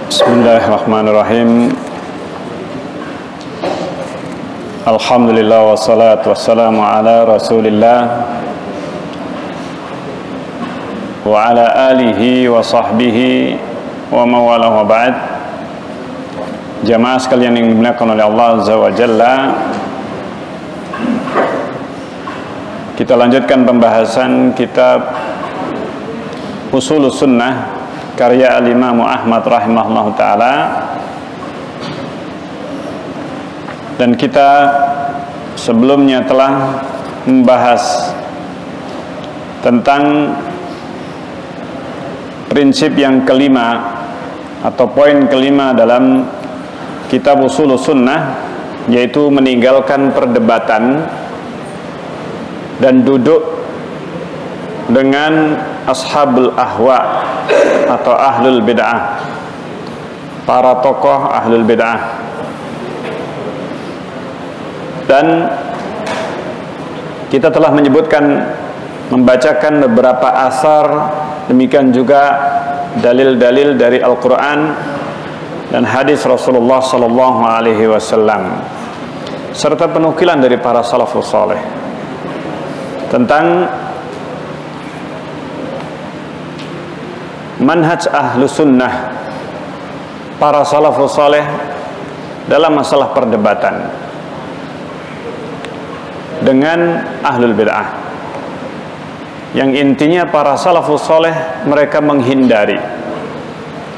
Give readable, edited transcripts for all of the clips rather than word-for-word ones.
Bismillahirrahmanirrahim. Alhamdulillah wassalatu wassalamu ala Rasulillah wa ala alihi wa sahbihi wa mawala wa ba'd. Jamaah sekalian yang dimuliakan oleh Allah Azza wa Jalla, kita lanjutkan pembahasan kitab Ushulus Sunnah karya Al-Imam Ahmad rahimahullah ta'ala. Dan kita sebelumnya telah membahas tentang prinsip yang kelima atau poin kelima dalam kitab Ushulus Sunnah, yaitu meninggalkan perdebatan dan duduk dengan ashabul ahwa atau ahlul bid'ah, para tokoh ahlul bid'ah. Dan kita telah membacakan beberapa asar, demikian juga dalil-dalil dari Al-Quran dan hadis Rasulullah Sallallahu Alaihi Wasallam, serta penukilan dari para salafus saleh tentang manhaj ahlu sunnah, para salafus saleh dalam masalah perdebatan dengan ahlul bid'ah, yang intinya para salafus saleh mereka menghindari,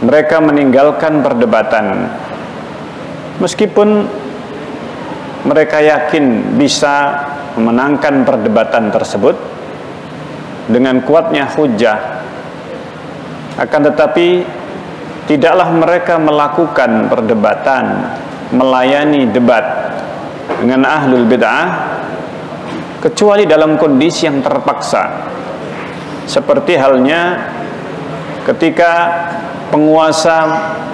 mereka meninggalkan perdebatan meskipun mereka yakin bisa memenangkan perdebatan tersebut dengan kuatnya hujjah. Akan tetapi tidaklah mereka melakukan perdebatan, melayani debat dengan ahlul bid'ah kecuali dalam kondisi yang terpaksa, seperti halnya ketika penguasa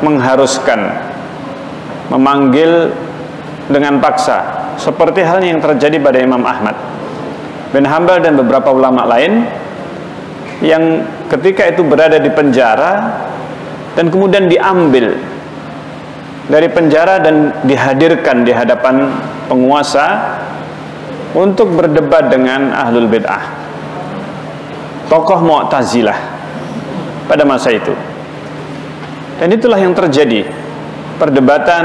mengharuskan, memanggil dengan paksa, seperti halnya yang terjadi pada Imam Ahmad bin Hanbal dan beberapa ulama lain yang ketika itu berada di penjara dan kemudian diambil dari penjara dan dihadirkan di hadapan penguasa untuk berdebat dengan ahlul bid'ah, tokoh Mu'tazilah pada masa itu. Dan itulah yang terjadi, perdebatan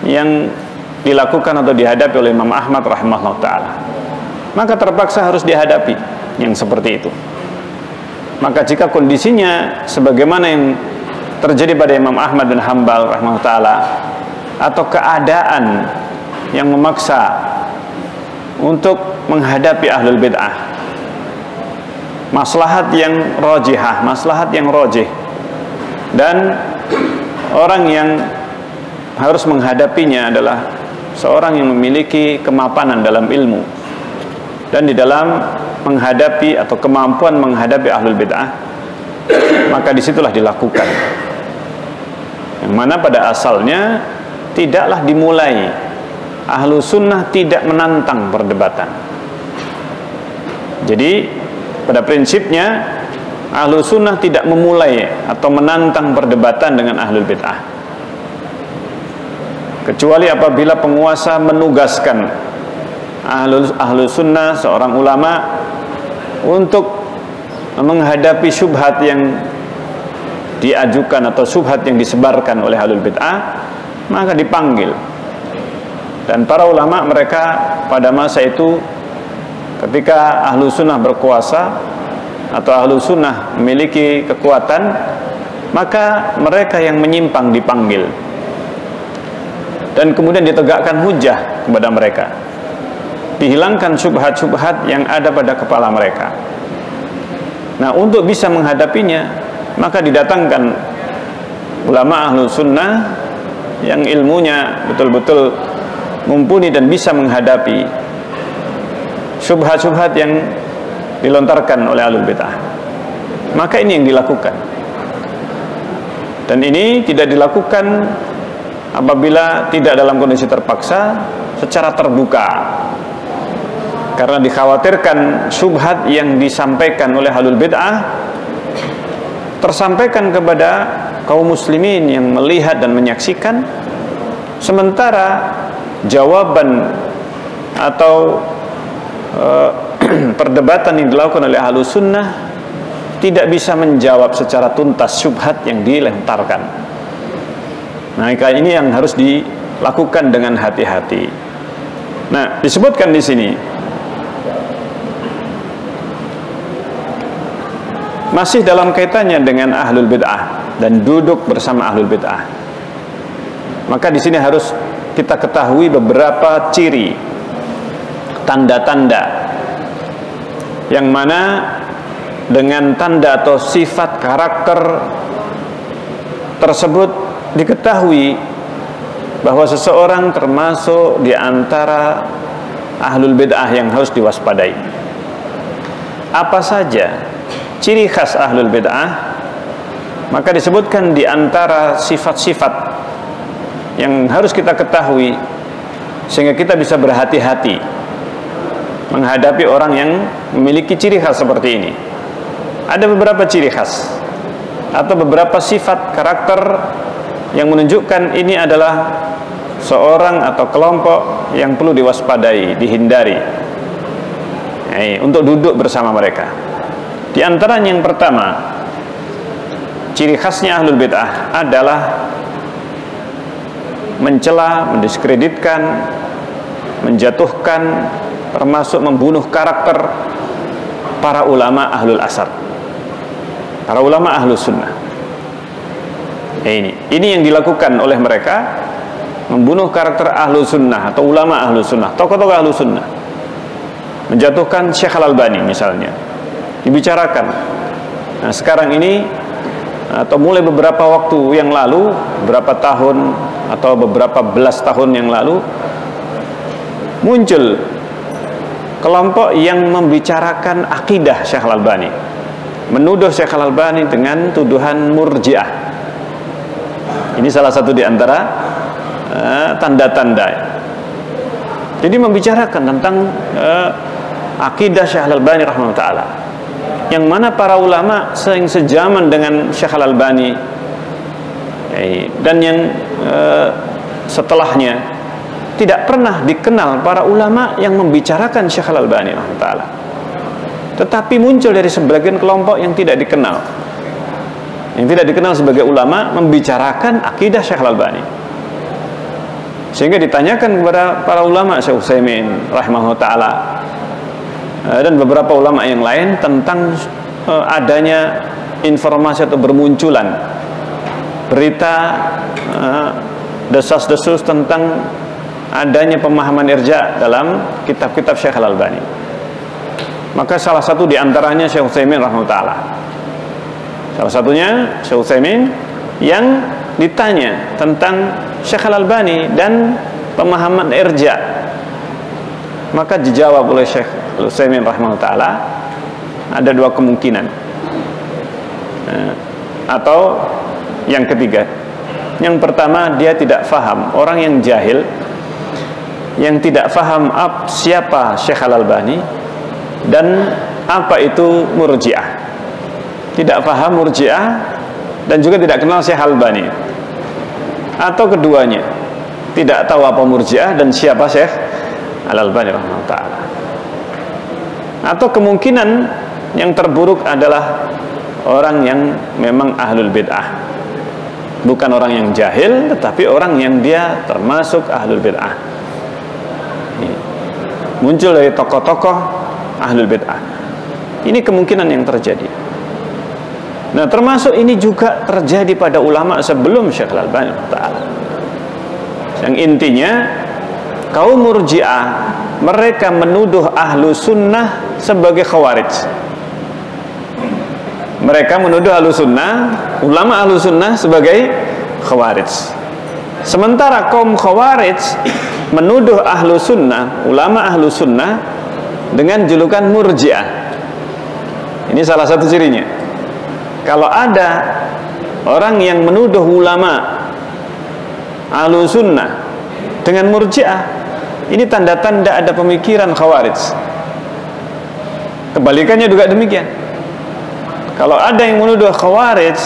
yang dilakukan atau dihadapi oleh Imam Ahmad rahimahullah ta'ala. Maka terpaksa harus dihadapi yang seperti itu. Maka jika kondisinya sebagaimana yang terjadi pada Imam Ahmad bin Hanbal rahimahullah ta'ala, atau keadaan yang memaksa untuk menghadapi ahlul bid'ah, maslahat yang rajihah, maslahat yang rajih, dan orang yang harus menghadapinya adalah seorang yang memiliki kemapanan dalam ilmu dan di dalam menghadapi atau kemampuan menghadapi ahlul bid'ah, maka disitulah dilakukan. Yang mana pada asalnya tidaklah dimulai, ahlu sunnah tidak menantang perdebatan. Jadi pada prinsipnya ahlu sunnah tidak memulai atau menantang perdebatan dengan ahlul bid'ah, kecuali apabila penguasa menugaskan ahlu sunnah, seorang ulama, untuk menghadapi syubhat yang diajukan atau syubhat yang disebarkan oleh ahlul bid'ah, maka dipanggil. Dan para ulama mereka pada masa itu ketika ahlu sunnah berkuasa atau ahlu sunnah memiliki kekuatan, maka mereka yang menyimpang dipanggil dan kemudian ditegakkan hujjah kepada mereka, dihilangkan syubhat-syubhat yang ada pada kepala mereka. Nah, untuk bisa menghadapinya, maka didatangkan ulama ahlu sunnah yang ilmunya betul-betul mumpuni dan bisa menghadapi syubhat-syubhat yang dilontarkan oleh ahlul bid'ah. Maka ini yang dilakukan. Dan ini tidak dilakukan apabila tidak dalam kondisi terpaksa, secara terbuka. Karena dikhawatirkan syubhat yang disampaikan oleh ahlul bid'ah tersampaikan kepada kaum muslimin yang melihat dan menyaksikan, sementara jawaban atau perdebatan yang dilakukan oleh Ahlus Sunnah tidak bisa menjawab secara tuntas syubhat yang dilemparkan. Nah, ini yang harus dilakukan dengan hati-hati. Nah, disebutkan di sini masih dalam kaitannya dengan ahlul bid'ah dan duduk bersama ahlul bid'ah. Maka di sini harus kita ketahui beberapa ciri, tanda-tanda yang mana dengan tanda atau sifat karakter tersebut diketahui bahwa seseorang termasuk di antara ahlul bid'ah yang harus diwaspadai. Apa saja ciri khas ahlul bid'ah? Maka disebutkan di antara sifat-sifat yang harus kita ketahui sehingga kita bisa berhati-hati menghadapi orang yang memiliki ciri khas seperti ini. Ada beberapa ciri khas atau beberapa sifat karakter yang menunjukkan ini adalah seorang atau kelompok yang perlu diwaspadai, dihindari untuk duduk bersama mereka. Di antaranya yang pertama, ciri khasnya ahlul bid'ah adalah mencela, mendiskreditkan, menjatuhkan, termasuk membunuh karakter para ulama ahlul asar, para ulama ahlus sunnah. Ini yang dilakukan oleh mereka, membunuh karakter ahlus sunnah atau ulama ahlus sunnah, tokoh-tokoh ahlus sunnah, menjatuhkan Syekh Al-Albani misalnya, dibicarakan. Nah, sekarang ini atau mulai beberapa waktu yang lalu, beberapa tahun atau beberapa belas tahun yang lalu, muncul kelompok yang membicarakan akidah Syekh Al-Albani, menuduh Syekh Al-Albani dengan tuduhan murji'ah. Ini salah satu di antara tanda-tanda. Jadi membicarakan tentang akidah Syekh Al-Albani rahimahullah ta'ala, yang mana para ulama sejaman dengan Syekh Al-Albani dan yang setelahnya tidak pernah dikenal para ulama yang membicarakan Syekh Al-Albani rahimahullah ta'ala. Tetapi muncul dari sebagian kelompok yang tidak dikenal, sebagai ulama, membicarakan akidah Syekh Al-Albani. Sehingga ditanyakan kepada para ulama, Syekh Utsaimin rahimahullah ta'ala dan beberapa ulama yang lain, tentang adanya informasi atau bermunculan berita desas-desus tentang adanya pemahaman irja dalam kitab-kitab Syekh Al-Albani. Maka salah satu di antaranya Syekh Utsaimin rahimahullah ta'ala. Salah satunya Syekh Utsaimin yang ditanya tentang Syekh Al-Albani dan pemahaman irja. Maka dijawab oleh Syekh Utsaimin rahimahullah ta'ala, ada dua kemungkinan. Atau yang ketiga, yang pertama, dia tidak faham, orang yang jahil, yang tidak faham siapa Syekh Al-Albani dan apa itu murji'ah. Tidak faham murji'ah dan juga tidak kenal Syekh Al-Albani. Atau keduanya, tidak tahu apa murji'ah dan siapa Syekh Al-Albani rahimahullah ta'ala. Atau kemungkinan yang terburuk adalah orang yang memang ahlul bid'ah, bukan orang yang jahil, tetapi orang yang dia termasuk ahlul bid'ah, muncul dari tokoh-tokoh ahlul bid'ah. Ini kemungkinan yang terjadi. Nah, termasuk ini juga terjadi pada ulama sebelum Syekh Al-Albani ta'ala. Yang intinya, kaum murji'ah, mereka menuduh ahlu sunnah sebagai khawarij. Mereka menuduh ahlu sunnah, ulama ahlu sunnah sebagai khawarij. Sementara kaum khawarij menuduh ahlu sunnah, ulama ahlu sunnah, dengan julukan murji'ah. Ini salah satu cirinya. Kalau ada orang yang menuduh ulama ahlu sunnah dengan murji'ah, ini tanda-tanda ada pemikiran khawarij. Kebalikannya juga demikian. Kalau ada yang menuduh khawarij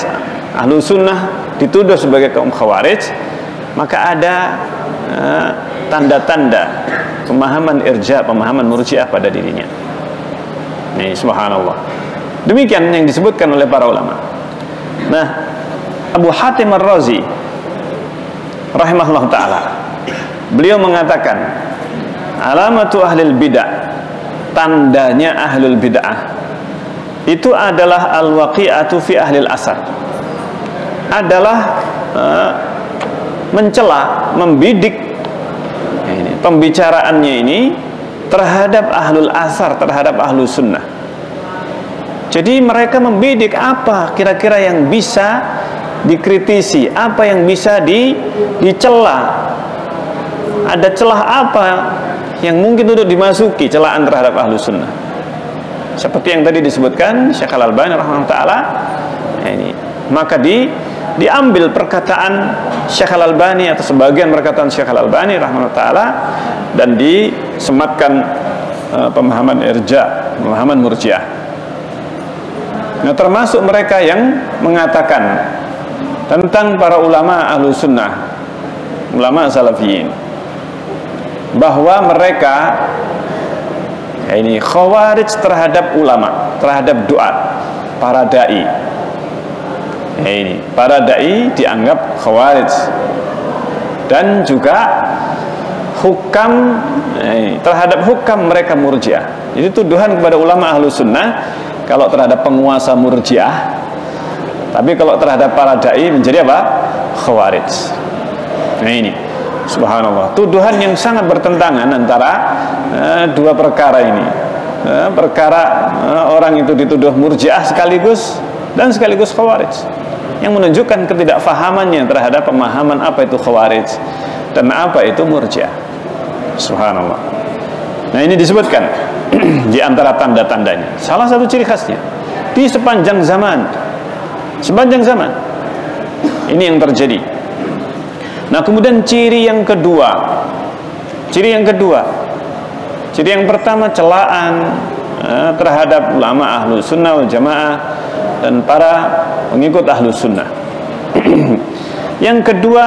ahlu sunnah dituduh sebagai kaum Khawarij, maka ada tanda-tanda pemahaman irja, pemahaman murji'ah pada dirinya. Nih, subhanallah. Demikian yang disebutkan oleh para ulama. Nah, Abu Hatim Ar-Razi rahimahullah ta'ala, beliau mengatakan, alamatu ahlil bid'ah, tandanya ahlul bid'ah itu adalah al-waqi'atu fi ahlil asar, adalah mencela, membidik ini, pembicaraannya ini terhadap ahlul asar, terhadap ahlus sunnah. Jadi mereka membidik apa kira-kira yang bisa dikritisi, apa yang bisa dicela, ada celah apa yang mungkin untuk dimasuki, celaan terhadap ahlus sunnah. Seperti yang tadi disebutkan Syekh Al-Albani rahimahullah ta'ala, ini maka diambil perkataan Syekh Al-Albani atau sebagian perkataan Syekh Al-Albani rahimahullah ta'ala dan disematkan pemahaman irja, pemahaman murji'ah. Nah, termasuk mereka yang mengatakan tentang para ulama ahlus sunnah, ulama salafiyin, bahwa mereka ini khawarij terhadap ulama, terhadap duat, para da'i. Ini para da'i dianggap khawarij, dan juga hukam terhadap hukam mereka murji'ah. Jadi tuduhan kepada ulama ahlus sunnah kalau terhadap penguasa murji'ah, tapi kalau terhadap para da'i menjadi apa? Khawarij. Nah ini subhanallah, tuduhan yang sangat bertentangan antara dua perkara ini. Perkara orang itu dituduh murji'ah sekaligus dan sekaligus khawarij, yang menunjukkan ketidakfahamannya terhadap pemahaman apa itu khawarij dan apa itu murji'ah. Subhanallah. Nah ini disebutkan di antara tanda-tandanya. Salah satu ciri khasnya di sepanjang zaman, ini yang terjadi. Nah kemudian ciri yang pertama celaan terhadap ulama ahlus sunnah wal jamaah dan para pengikut ahlus sunnah. Yang kedua,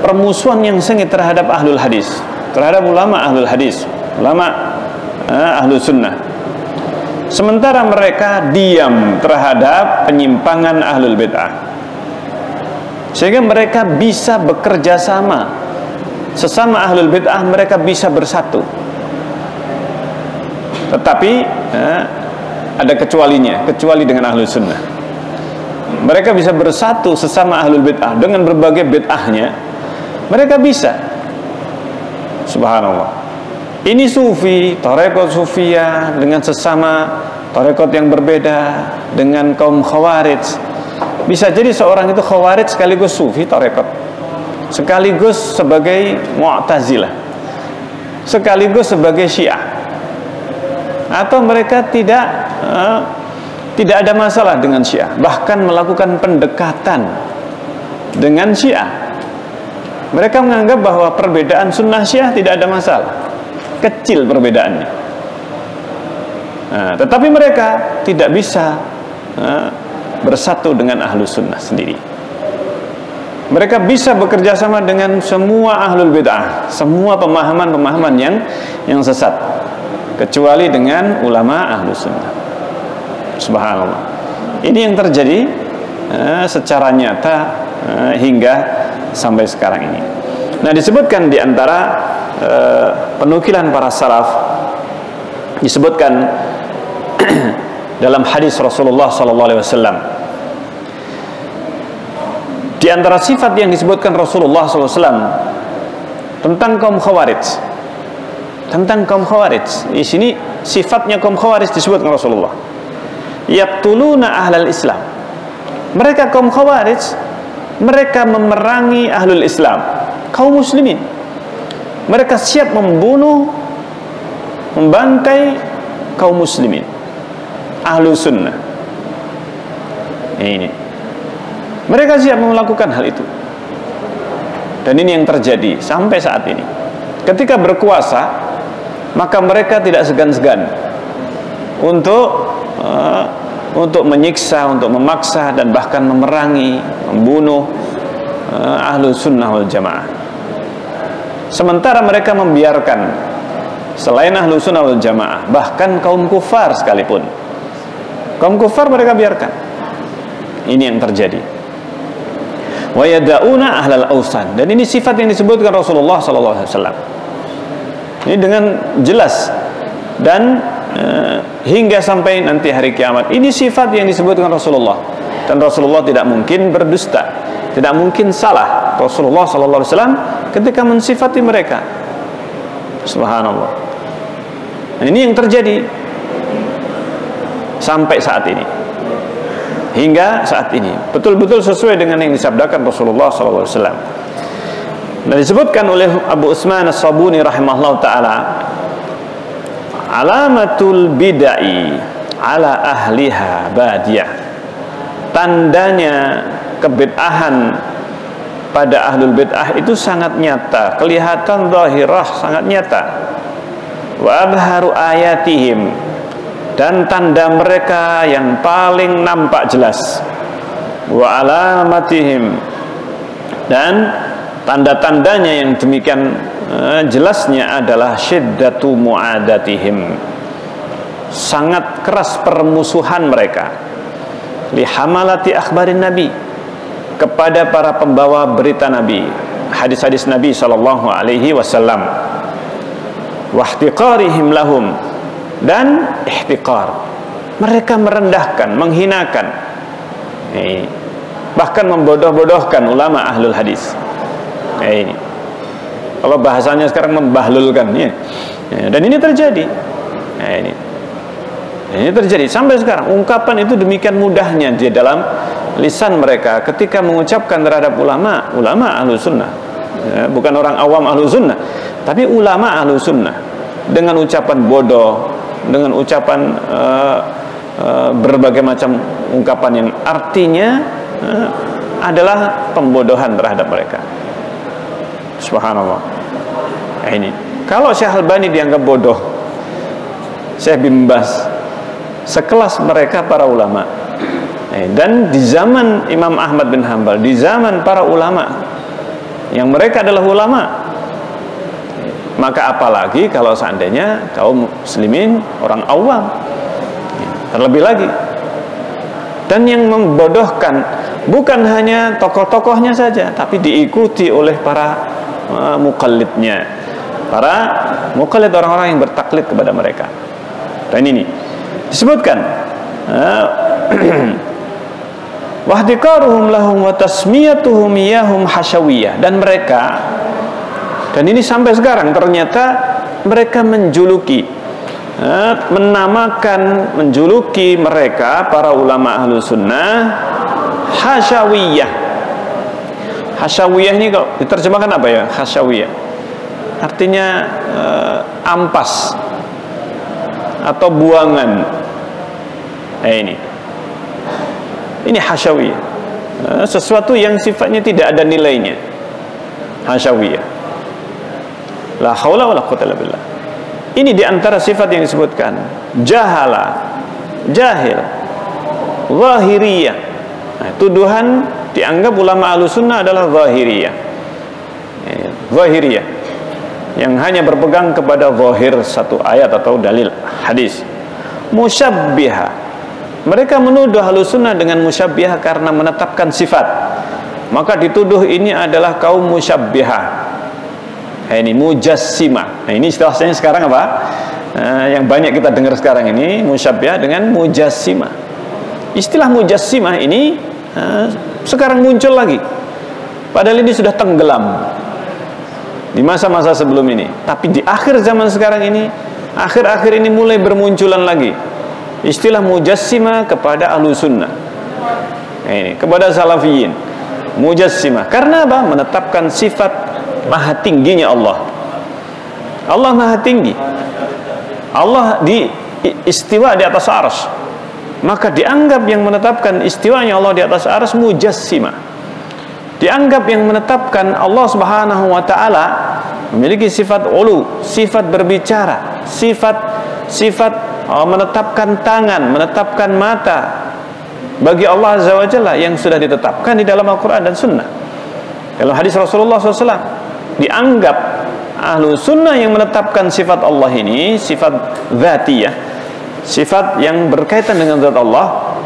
permusuhan yang sengit terhadap ahlul hadis, terhadap ulama ahlul hadis, ulama ahlus sunnah. Sementara mereka diam terhadap penyimpangan ahlul bid'ah, sehingga mereka bisa bekerja sama. Sesama ahlul bid'ah mereka bisa bersatu. Tetapi ada kecualinya, kecuali dengan ahlus sunnah. Mereka bisa bersatu sesama ahlul bid'ah dengan berbagai bid'ahnya. Mereka bisa. Subhanallah. Ini sufi, tarekat sufiyah dengan sesama tarekat yang berbeda dengan kaum khawarij. Bisa jadi seorang itu khawarij sekaligus sufi tarekat, sekaligus sebagai mu'tazilah, sekaligus sebagai syiah. Atau mereka tidak ada masalah dengan syiah, bahkan melakukan pendekatan dengan syiah. Mereka menganggap bahwa perbedaan sunnah syiah tidak ada masalah, kecil perbedaannya. Tetapi mereka tidak bisa bersatu dengan ahlus sunnah sendiri. Mereka bisa bekerja sama dengan semua ahlul bid'ah, semua pemahaman-pemahaman yang sesat, kecuali dengan ulama ahlus sunnah. Subhanallah. Ini yang terjadi secara nyata hingga sampai sekarang ini. Nah, disebutkan di antara penukilan para salaf, disebutkan dalam hadis Rasulullah SAW, di antara sifat yang disebutkan Rasulullah SAW tentang kaum khawarij, di sini sifatnya kaum khawarij disebutkan Rasulullah, yaqtuluna ahlal Islam. Mereka kaum khawarij, mereka memerangi ahlul Islam, kaum muslimin. Mereka siap membunuh, membantai kaum muslimin, ahlu sunnah. Ini mereka siap melakukan hal itu, dan ini yang terjadi sampai saat ini. Ketika berkuasa, maka mereka tidak segan-segan untuk untuk menyiksa, untuk memaksa dan bahkan memerangi, membunuh ahlu sunnah wal jamaah. Sementara mereka membiarkan selain ahlu sunnah wal jamaah, bahkan kaum kufar sekalipun, kaum kufar mereka biarkan. Ini yang terjadi. Wa yada'una ahlal awsan, dan ini sifat yang disebutkan Rasulullah SAW. Ini dengan jelas, dan hingga sampai nanti hari kiamat, ini sifat yang disebutkan Rasulullah, dan Rasulullah tidak mungkin berdusta, tidak mungkin salah Rasulullah SAW ketika mensifati mereka. Subhanallah. Nah, ini yang terjadi sampai saat ini, hingga saat ini betul-betul sesuai dengan yang disabdakan Rasulullah SAW. Dan disebutkan oleh Abu Utsman As-Sabuni rahimahullah ta'ala, alamatul bid'ah ala ahliha badiyah, tandanya kebid'ahan pada ahlul bid'ah itu sangat nyata, kelihatan zahirah, sangat nyata. Wa abharu ayatihim, dan tanda mereka yang paling nampak jelas. Wa alamatihim, dan tanda-tandanya yang demikian jelasnya adalah syiddatu mu'adatihim, sangat keras permusuhan mereka, li hamalati akhbarin nabi, kepada para pembawa berita nabi, hadis-hadis nabi sallallahu alaihi wasallam, wa ihtiqarihim lahum, dan ihtiqar, mereka merendahkan, menghinakan, bahkan membodoh-bodohkan ulama ahlul hadis. Ini kalau bahasanya sekarang membahlulkan, ya. Dan ini terjadi. Ini terjadi sampai sekarang. Ungkapan itu demikian mudahnya di dalam lisan mereka ketika mengucapkan terhadap ulama ahlu sunnah, bukan orang awam ahlu sunnah, tapi ulama ahlu sunnah, dengan ucapan bodoh, dengan ucapan berbagai macam ungkapan yang artinya adalah pembodohan terhadap mereka. Subhanallah. Ini kalau Syekh Albani dianggap bodoh, Syekh bin Baz, sekelas mereka para ulama, dan di zaman Imam Ahmad bin Hanbal, di zaman para ulama yang mereka adalah ulama, maka apalagi kalau seandainya kaum muslimin, orang awam, terlebih lagi. Dan yang membodohkan bukan hanya tokoh-tokohnya saja, tapi diikuti oleh para muqallidnya, para muqallid, orang-orang yang bertaklid kepada mereka. Dan ini disebutkan wahdiqaruhum lahum wa tasmiyatuhum iyahum hasyawiyah, dan mereka, dan ini sampai sekarang ternyata mereka menjuluki, menamakan, menjuluki mereka para ulama ahlu sunnah hasyawiyah. Hasyawiyah ini kalau diterjemahkan apa ya? Hasyawiyah artinya ampas atau buangan. Ini hasyawiyah, sesuatu yang sifatnya tidak ada nilainya. Hasyawiyah, la haula wala quwwata illa billah. Ini diantara sifat yang disebutkan. Jahala, jahil, zahiriyah. Nah, tuduhan dianggap ulama ahlu sunnah adalah zahiriyah, zahiriyah yang hanya berpegang kepada zahir satu ayat atau dalil hadis. Musyabbihah, mereka menuduh ahlu sunnah dengan musyabbihah karena menetapkan sifat, maka dituduh ini adalah kaum musyabbihah. Ini mujassimah. Nah, ini istilahnya sekarang apa? Yang banyak kita dengar sekarang ini, musyabbihah dengan mujassimah. Istilah mujassimah ini sekarang muncul lagi, padahal ini sudah tenggelam di masa-masa sebelum ini. Tapi di akhir zaman sekarang ini, akhir-akhir ini mulai bermunculan lagi istilah mujassimah kepada ahlu sunnah, kepada salafiyin. Mujassimah karena apa? Menetapkan sifat maha tingginya Allah. Allah maha tinggi, Allah di istiwa di atas arsy, maka dianggap yang menetapkan istiwanya Allah di atas arsy mujassimah. Dianggap yang menetapkan Allah Subhanahu wa taala memiliki sifat ulu, sifat berbicara, sifat menetapkan tangan, menetapkan mata, bagi Allah Azza wa Jalla yang sudah ditetapkan di dalam Al-Quran dan Sunnah. Dalam hadis Rasulullah SAW dianggap ahlu sunnah yang menetapkan sifat Allah ini sifat dzatiyah, sifat yang berkaitan dengan zat Allah.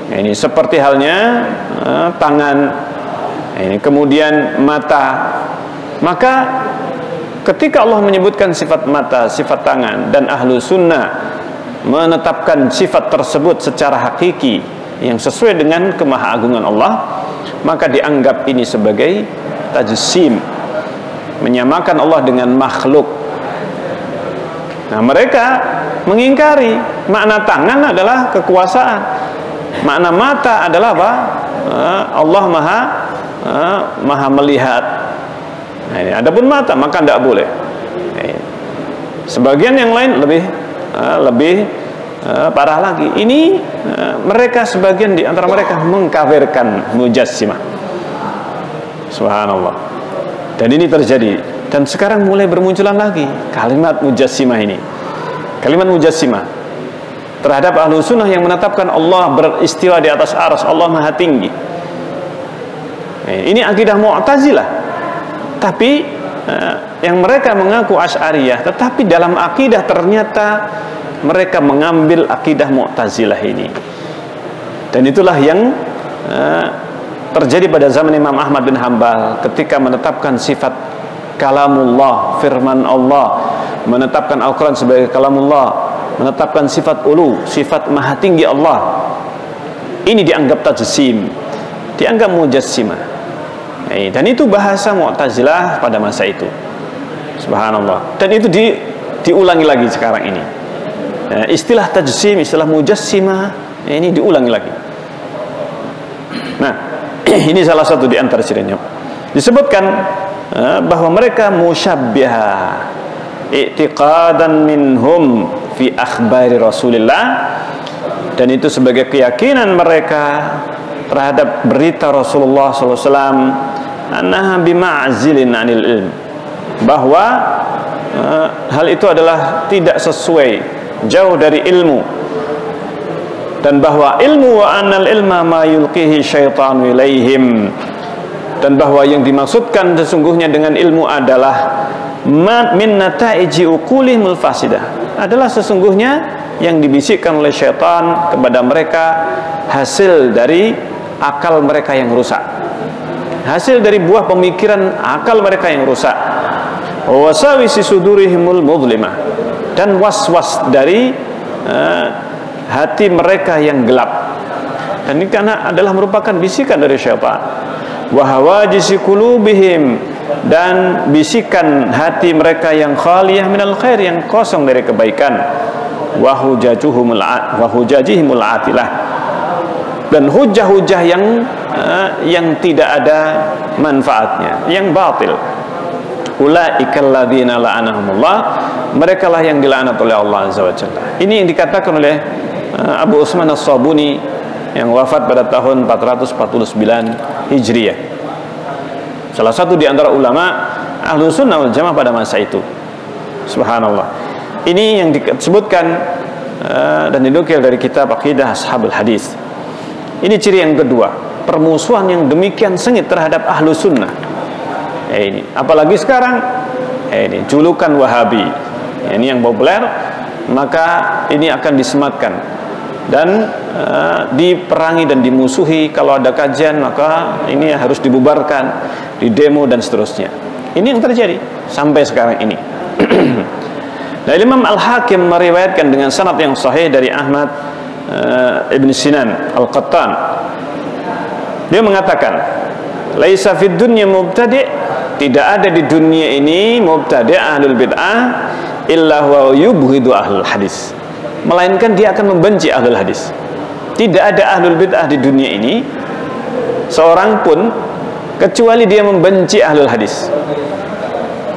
Ini seperti halnya tangan, ini kemudian mata. Maka ketika Allah menyebutkan sifat mata, sifat tangan, dan ahlu sunnah menetapkan sifat tersebut secara hakiki yang sesuai dengan kemahaagungan Allah, maka dianggap ini sebagai tajsim, menyamakan Allah dengan makhluk. Nah, mereka mengingkari makna tangan adalah kekuasaan, makna mata adalah apa? Allah maha melihat. Nah, ini adapun mata maka tidak boleh. Sebagian yang lain lebih parah lagi. Ini mereka, sebagian di antara mereka mengkafirkan Mujassimah. Subhanallah. Dan ini terjadi, dan sekarang mulai bermunculan lagi kalimat Mujassimah ini. Kalimat Mujassimah terhadap ahlu sunnah yang menetapkan Allah beristiwa di atas arsy, Allah maha tinggi. Ini akidah Mu'tazilah. Tapi yang mereka mengaku Asy'ariyah, tetapi dalam akidah ternyata mereka mengambil akidah Mu'tazilah ini. Dan itulah yang terjadi pada zaman Imam Ahmad bin Hanbal ketika menetapkan sifat kalamullah, firman Allah, menetapkan Al-Quran sebagai kalamullah, menetapkan sifat ulu, sifat maha tinggi Allah. Ini dianggap tajsim, dianggap mujassimah. Dan itu bahasa Mu'tazilah pada masa itu. Subhanallah. Dan itu diulangi lagi sekarang ini. Istilah tajsim, istilah mujassimah, ini diulangi lagi. Nah, ini salah satu di antara cirinya. Disebutkan bahwa mereka musyabbiha i'tiqadan minhum fi akhbari Rasulillah, dan itu sebagai keyakinan mereka terhadap berita Rasulullah SAW, annaha bima'zilin anil ilm, bahwa hal itu adalah tidak sesuai, jauh dari ilmu, dan bahwa ilmu wa annal ilma ma yulqihi syaitanu ilaihim, dan bahwa yang dimaksudkan sesungguhnya dengan ilmu adalah min nataiji uqulihimul fasidah, adalah sesungguhnya yang dibisikkan oleh syaitan kepada mereka hasil dari akal mereka yang rusak, hasil dari buah pemikiran akal mereka yang rusak. Wasawisi sudurihimul mudlimah, dan was-was dari hati mereka yang gelap. Dan ini karena adalah merupakan bisikan dari syaitan. Wa hawajisi qulubihim, dan bisikan hati mereka yang khaliyah minal khair, yang kosong dari kebaikan. Wa hujajihimul atilah, dan hujah-hujah yang tidak ada manfaatnya, yang batil. Ulaikal ladzina la'anahumullah, mereka lah yang dilaknat oleh Allah Azza wa Jalla. Ini yang dikatakan oleh Abu Utsman As-Sabuni yang wafat pada tahun 449 Hijriah. Salah satu di antara ulama Ahlus Sunnah wal Jamaah pada masa itu. Subhanallah. Ini yang disebutkan dan dinukil dari kitab Aqidah Ashabul Hadis. Ini ciri yang kedua, permusuhan yang demikian sengit terhadap ahlu sunnah. Ini apalagi sekarang, ini julukan Wahabi, ini yang populer, maka ini akan disematkan dan diperangi dan dimusuhi. Kalau ada kajian maka ini harus dibubarkan, di demo dan seterusnya. Ini yang terjadi sampai sekarang ini. Nah, Imam Al-Hakim meriwayatkan dengan sanad yang sahih dari Ahmad Ibn Sinan Al-Qattan. Dia mengatakan, laisa fid dunya mubtadi', tidak ada di dunia ini mubtadi' ahlul bid'ah illa huwa yubghidu ahlul hadis, melainkan dia akan membenci ahlul hadis. Tidak ada ahlul bid'ah di dunia ini seorang pun kecuali dia membenci ahlul hadis.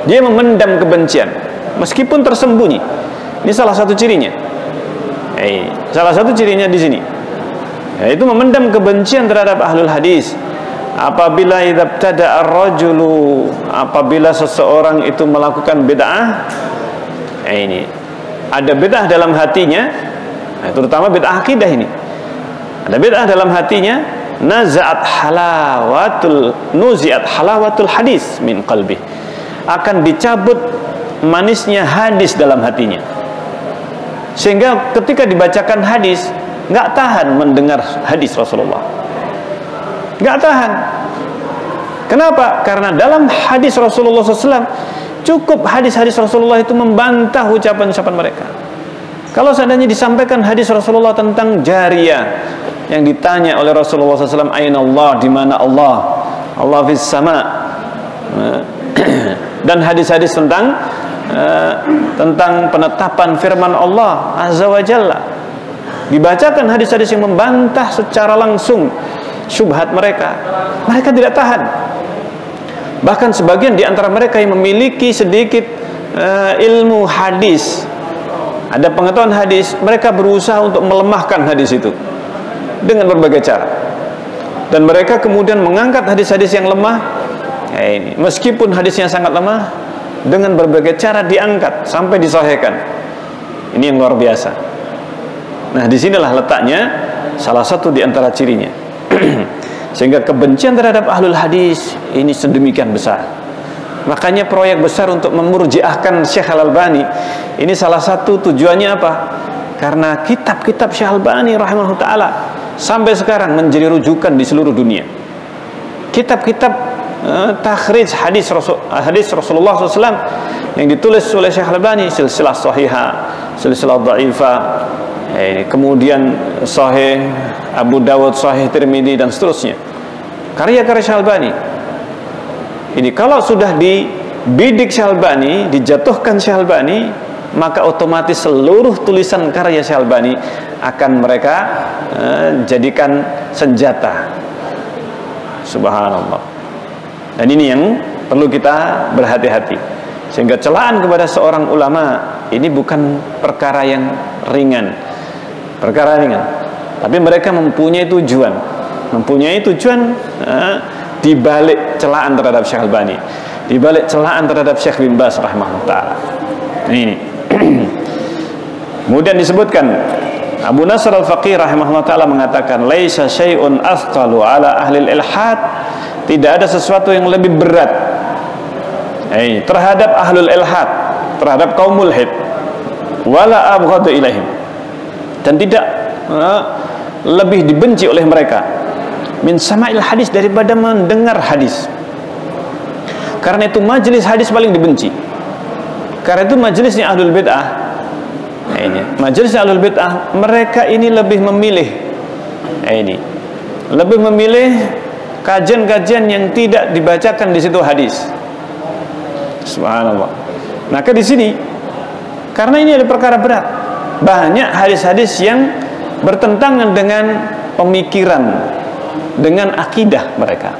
Dia memendam kebencian meskipun tersembunyi. Ini salah satu cirinya. Salah satu cirinya di sini, yaitu memendam kebencian terhadap ahlul hadis. Apabila idabtada ar-rajulu, apabila seseorang itu melakukan bid'ah, ini ada bid'ah dalam hatinya, terutama bid'ah akidah ini. Ada bid'ah dalam hatinya, nuzi'at halawatul hadis min qalbi. Akan dicabut manisnya hadis dalam hatinya. Sehingga ketika dibacakan hadis, nggak tahan mendengar hadis Rasulullah. Nggak tahan. Kenapa? Karena dalam hadis Rasulullah SAW, cukup hadis-hadis Rasulullah itu membantah ucapan-ucapan mereka. Kalau seandainya disampaikan hadis Rasulullah tentang jariyah, yang ditanya oleh Rasulullah SAW, Aina Allah, di mana Allah? Allah fis sama. Dan hadis-hadis tentang penetapan firman Allah Azza wa Jalla, dibacakan hadis-hadis yang membantah secara langsung syubhat mereka, mereka tidak tahan. Bahkan sebagian di antara mereka yang memiliki sedikit ilmu hadis, ada pengetahuan hadis, mereka berusaha untuk melemahkan hadis itu dengan berbagai cara. Dan mereka kemudian mengangkat hadis-hadis yang lemah, meskipun hadisnya sangat lemah, dengan berbagai cara diangkat sampai disahihkan. Ini yang luar biasa. Nah, disinilah letaknya salah satu di antara cirinya. Sehingga kebencian terhadap ahlul hadis ini sedemikian besar. Makanya proyek besar untuk memurjiahkan Syekh Al-Albani ini salah satu tujuannya apa? Karena kitab-kitab Syekh Al-Albani rahimahullah ta'ala sampai sekarang menjadi rujukan di seluruh dunia. Kitab-kitab takhrij hadis Rasulullah SAW yang ditulis oleh Syekh Al-Albani, silsilah sahihah, silsilah dha'ifah, kemudian sahih Abu Dawud, sahih Tirmidzi, dan seterusnya. Karya-karya Syekh Al-Albani ini kalau sudah dibidik Syekh Al-Albani, dijatuhkan Syekh Al-Albani, maka otomatis seluruh tulisan karya Syekh Al-Albani akan mereka jadikan senjata. Subhanallah. Dan ini yang perlu kita berhati-hati. Sehingga celaan kepada seorang ulama ini bukan perkara yang ringan, perkara ringan. Tapi mereka mempunyai tujuan, di balik celaan terhadap Syekh Al-Albani, di balik celaan terhadap Syekh bin Baz rahimahullah ta'ala. Ini. Kemudian disebutkan Abu Nasr Al-Faqih rahimahullah ta'ala mengatakan, laisa syai'un athqalu ala ahli al-ilhad, tidak ada sesuatu yang lebih berat terhadap ahlul ilhad, terhadap kaum mulhid, wala abghadu ilaihim, dan tidak lebih dibenci oleh mereka, min sama'il hadis, daripada mendengar hadis. Karena itu majelis hadis paling dibenci. Karena itu majelisnya ahlul bid'ah, majelis ahlul bid'ah, mereka ini lebih memilih kajian-kajian yang tidak dibacakan di situ hadis. Subhanallah. Maka di sini, karena ini ada perkara berat, banyak hadis-hadis yang bertentangan dengan pemikiran, dengan akidah mereka.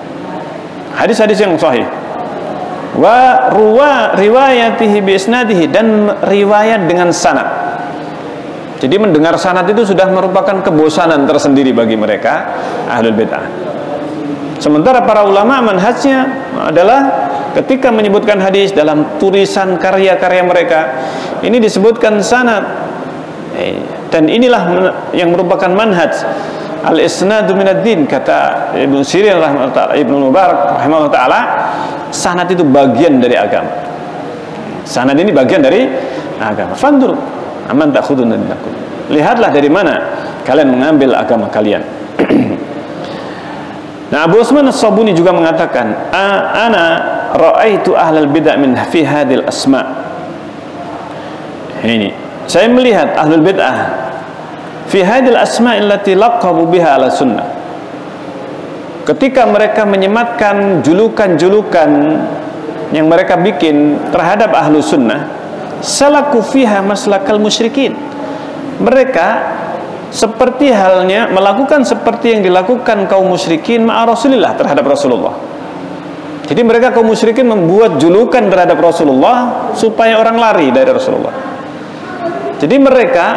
Hadis-hadis yang sahih, wa riwayatihi bi isnadihi, dan riwayat dengan sanad. Jadi mendengar sanad itu sudah merupakan kebosanan tersendiri bagi mereka ahlul bid'ah. Sementara para ulama manhajnya adalah ketika menyebutkan hadis dalam tulisan karya-karya mereka, ini disebutkan sanad. Dan inilah yang merupakan manhaj al-isnadu minad din, kata Ibnu Sirin rahimahullah ta'ala, Ibnu Mubarak rahimahullah ta'ala, sanad itu bagian dari agama. Sanad ini bagian dari agama. Fandur aman ta'khudun dinakum, lihatlah dari mana kalian mengambil agama kalian. Nah, Abu Usman As-Sabuni juga mengatakan, ana ra'aitu ahlal bid'ah min fi hadhil asma. Ini, saya melihat ahlul bid'ah fi hadhil asma allati laqabu biha ala sunnah. Ketika mereka menyematkan julukan-julukan yang mereka bikin terhadap ahlu sunnah, salaku fiha maslakal musyrikin. Mereka seperti halnya melakukan seperti yang dilakukan kaum musyrikin ma'a Rasulillah, terhadap Rasulullah. Jadi mereka kaum musyrikin membuat julukan terhadap Rasulullah supaya orang lari dari Rasulullah. Jadi mereka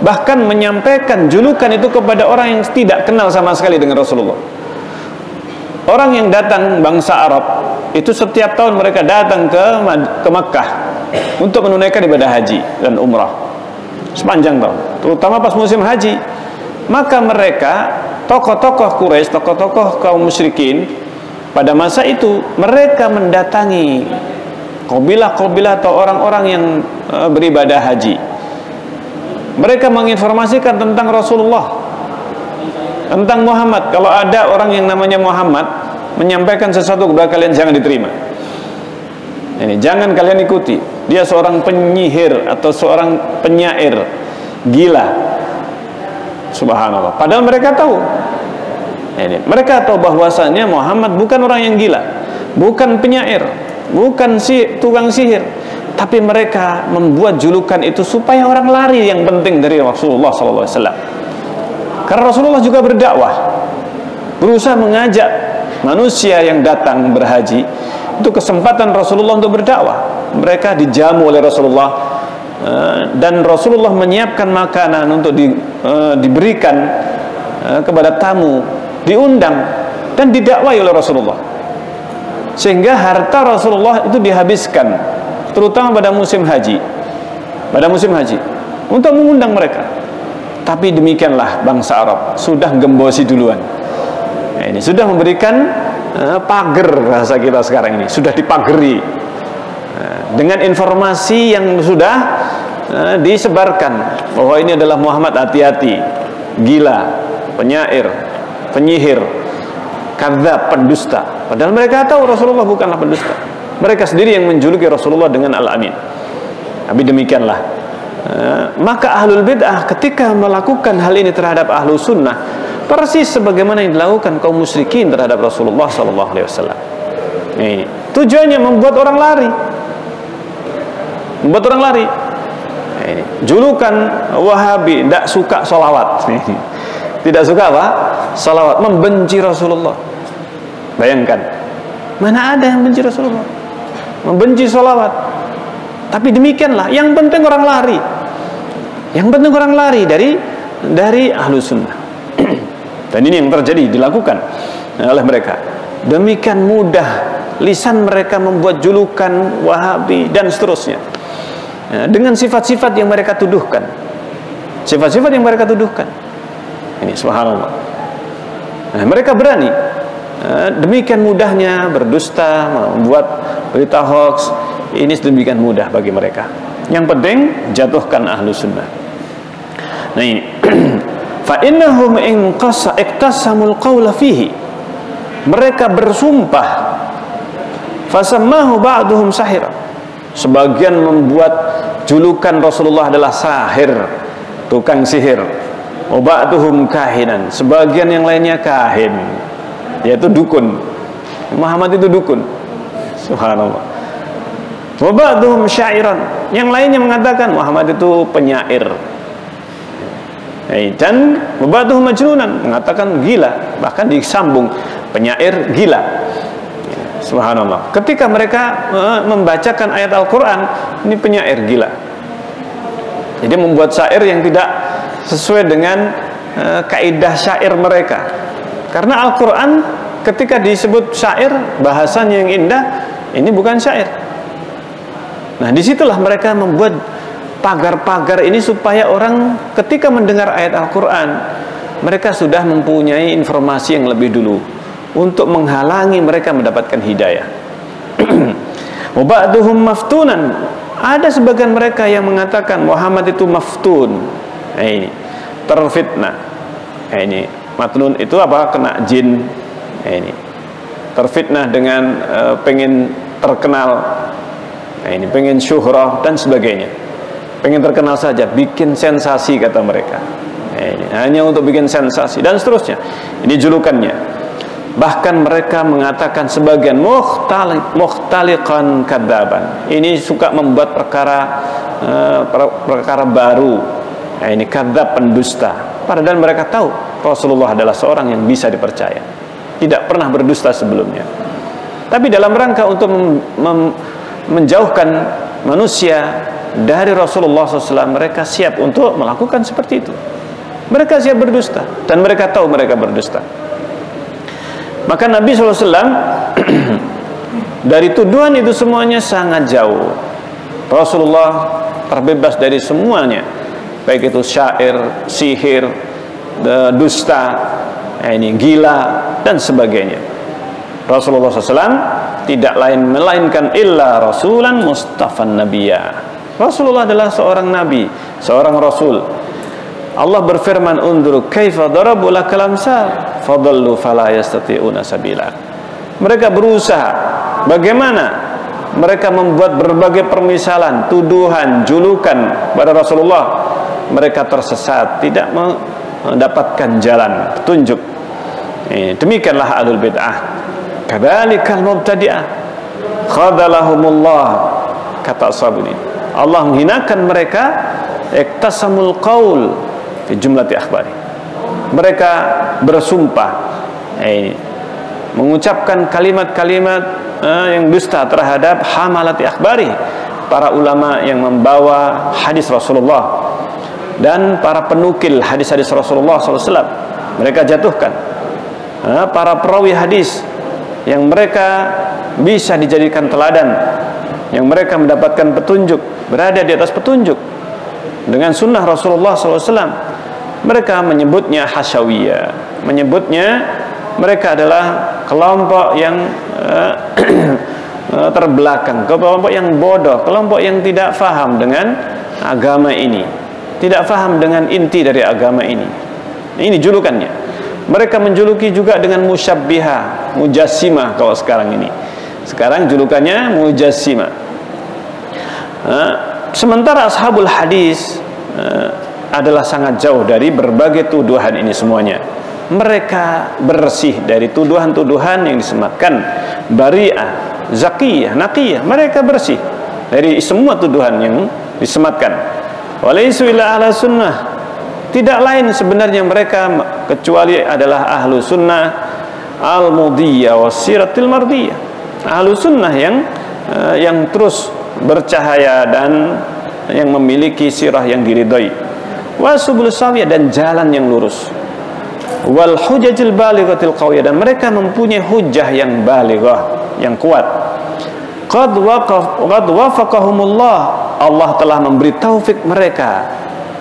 bahkan menyampaikan julukan itu kepada orang yang tidak kenal sama sekali dengan Rasulullah. Orang yang datang bangsa Arab itu setiap tahun mereka datang ke Makkah untuk menunaikan ibadah haji dan umrah sepanjang tahun, terutama pas musim haji. Maka mereka, tokoh-tokoh Quraisy, tokoh-tokoh kaum musyrikin pada masa itu, mereka mendatangi kabilah-kabilah atau orang-orang yang beribadah haji. Mereka menginformasikan tentang Rasulullah, tentang Muhammad. Kalau ada orang yang namanya Muhammad menyampaikan sesuatu kepada kalian, jangan diterima. Ini jangan kalian ikuti. Dia seorang penyihir atau seorang penyair gila. Subhanallah. Padahal mereka tahu. Ini, mereka tahu bahwasanya Muhammad bukan orang yang gila, bukan penyair, bukan tukang sihir. Tapi mereka membuat julukan itu supaya orang lari yang penting dari Rasulullah SAW. Karena Rasulullah juga berdakwah, berusaha mengajak manusia yang datang berhaji. Itu kesempatan Rasulullah untuk berdakwah. Mereka dijamu oleh Rasulullah, dan Rasulullah menyiapkan makanan untuk diberikan kepada tamu, diundang dan didakwai oleh Rasulullah, sehingga harta Rasulullah itu dihabiskan, terutama pada musim haji, untuk mengundang mereka. Tapi demikianlah bangsa Arab sudah gembosi duluan. Nah, ini sudah memberikan pagar, bahasa kita sekarang ini sudah dipageri dengan informasi yang sudah disebarkan bahwa ini adalah Muhammad, hati-hati, gila, penyair, penyihir, kadzab, pendusta. Padahal mereka tahu Rasulullah bukanlah pendusta. Mereka sendiri yang menjuluki Rasulullah dengan Al-Amin. Tapi demikianlah, maka ahlul bid'ah ketika melakukan hal ini terhadap ahlu sunnah, persis sebagaimana yang dilakukan kaum musyrikin terhadap Rasulullah SAW. Ini tujuannya membuat orang lari, Ini julukan Wahabi, tidak suka sholawat. Tidak suka apa? Sholawat, membenci Rasulullah. Bayangkan, mana ada yang benci Rasulullah, membenci sholawat. Tapi demikianlah, yang penting orang lari, dari ahlu sunnah. Dan ini yang terjadi, dilakukan oleh mereka. Demikian mudah lisan mereka membuat julukan Wahabi dan seterusnya, dengan sifat-sifat yang mereka tuduhkan. Ini subhanallah. Nah, mereka berani demikian mudahnya berdusta, membuat berita hoax. Ini sedemikian mudah bagi mereka. Yang penting jatuhkan ahlu sunnah. Nah ini fa innahum in iqtasamul qawla fihi, mereka bersumpah, fasammahu ba'duhum sahira, sebagian membuat julukan Rasulullah adalah sahir, tukang sihir, wa ba'duhum kahinan, sebagian yang lainnya kahin, yaitu dukun. Muhammad itu dukun, subhanallah. Wa ba'duhum syairan, yang lainnya mengatakan Muhammad itu penyair. Dan wabatuh majnunan, mengatakan gila, bahkan disambung penyair gila. Subhanallah. Ketika mereka membacakan ayat Al-Quran, ini penyair gila. Jadi membuat syair yang tidak sesuai dengan kaidah syair mereka. Karena Al-Quran ketika disebut syair, bahasanya yang indah, ini bukan syair. Nah, disitulah mereka membuat pagar-pagar ini supaya orang ketika mendengar ayat Al-Quran, mereka sudah mempunyai informasi yang lebih dulu untuk menghalangi mereka mendapatkan hidayah. Waba'duhum maftunan, ada sebagian mereka yang mengatakan Muhammad itu maftun. Nah, ini terfitnah. Nah, ini matnun itu apa? Kena jin. Nah, ini terfitnah dengan pengen terkenal. Nah, ini pengen syuhrah dan sebagainya. Pengen terkenal saja, bikin sensasi kata mereka. Hanya untuk bikin sensasi dan seterusnya. Ini julukannya. Bahkan mereka mengatakan sebagian mukhtaliqan kadzaban. Ini suka membuat perkara baru. Nah, ini kadzab, pendusta. Padahal mereka tahu Rasulullah adalah seorang yang bisa dipercaya, tidak pernah berdusta sebelumnya. Tapi dalam rangka untuk menjauhkan manusia dari Rasulullah SAW, mereka siap untuk melakukan seperti itu. Mereka siap berdusta dan mereka tahu mereka berdusta. Maka Nabi SAW dari tuduhan itu semuanya sangat jauh. Rasulullah terbebas dari semuanya, baik itu syair, sihir, dusta, ini gila dan sebagainya. Rasulullah SAW tidak lain melainkan illa rasulan mustafan nabiyya. Rasulullah adalah seorang nabi, seorang rasul. Allah berfirman, undur kaifa darabu lakal amsal fadallu fala yastati'una sabila. Mereka berusaha bagaimana mereka membuat berbagai permisalan, tuduhan, julukan pada Rasulullah. Mereka tersesat, tidak mendapatkan jalan petunjuk. Demikianlah ahlul bid'ah. Kadzalikal mubtadi'ah khadalahumullah, kata As-Sabuni. Allah menghinakan mereka, iktasamul qaul fi jumlati akhbari. Mereka bersumpah, mengucapkan kalimat-kalimat yang dusta terhadap hamalati akhbari, para ulama yang membawa hadis Rasulullah dan para penukil hadis-hadis Rasulullah SAW. Mereka jatuhkan para perawi hadis yang mereka bisa dijadikan teladan, yang mereka mendapatkan petunjuk, berada di atas petunjuk dengan sunnah Rasulullah SAW. Mereka menyebutnya hasyawiyah, menyebutnya mereka adalah kelompok yang terbelakang, kelompok yang bodoh, kelompok yang tidak faham dengan agama ini, tidak faham dengan inti dari agama ini. Ini julukannya. Mereka menjuluki juga dengan musyabbihah, mujassimah kalau sekarang ini. Sekarang julukannya mujassimah. Sementara ashabul hadis adalah sangat jauh dari berbagai tuduhan ini semuanya. Mereka bersih dari tuduhan-tuduhan yang disematkan, bari'ah, zakiyah, naqiyah. Mereka bersih dari semua tuduhan yang disematkan. Walaisu illa ahla sunnah. Tidak lain sebenarnya mereka kecuali adalah ahlu sunnah al-mudiyah wasiratil mardiyah. Ahlu sunnah yang terus bercahaya dan yang memiliki sirah yang diridhai. Wasubul sawiyah, dan jalan yang lurus. Wal hujajil balighatil qawiyah, dan mereka mempunyai hujah yang balighah, yang kuat. Qad wafaqahumullah, Allah telah memberi taufik mereka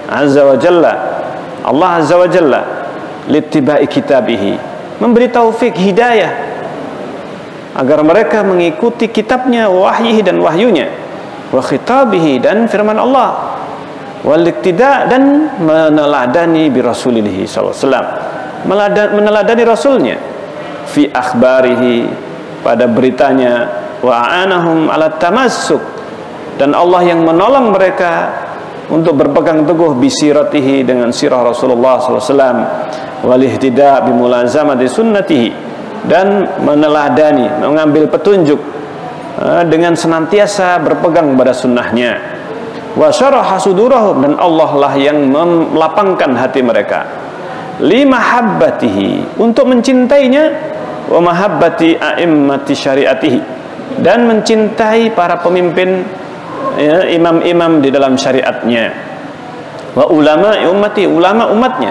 azza wa jalla. Allah azza wa jalla littiba'i kitabihi, memberi taufik hidayah agar mereka mengikuti kitabnya, wahyihi dan wahyunya, wa khitabihi dan firman Allah, wal iktida dan meneladani bi rasulihi sallallahu alaihi wasallam, meneladani rasulnya, fi akhbarihi pada beritanya, wa anahum ala tamassuk, dan Allah yang menolong mereka untuk berpegang teguh bisiratihi dengan sirah Rasulullah SAW, wal ihtida bimulazamati sunnatihi, dan meneladani, mengambil petunjuk dengan senantiasa berpegang pada sunnahnya, wa syaraha sudurahum, dan Allah lah yang melapangkan hati mereka, limahabbatihi, untuk mencintainya, wa mahabbati a'immati syariatihi, dan mencintai para pemimpin, imam-imam di dalam syariatnya, wa ulama ummati, ulama umatnya,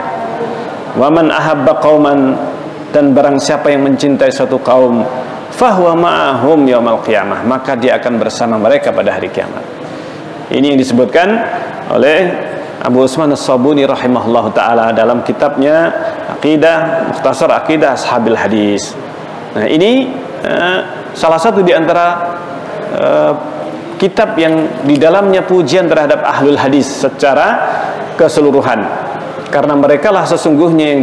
wa man ahabba qauman, dan barang siapa yang mencintai suatu kaum, fahuwa ma'ahum yaumal qiyamah, maka dia akan bersama mereka pada hari kiamat. Ini yang disebutkan oleh Abu Utsman As-Sabuni rahimahullahu taala dalam kitabnya Aqidah, Mukhtasar Aqidah Ashabil Hadis. Nah, ini salah satu di antara kitab yang di dalamnya pujian terhadap ahlul hadis secara keseluruhan, karena mereka lah sesungguhnya yang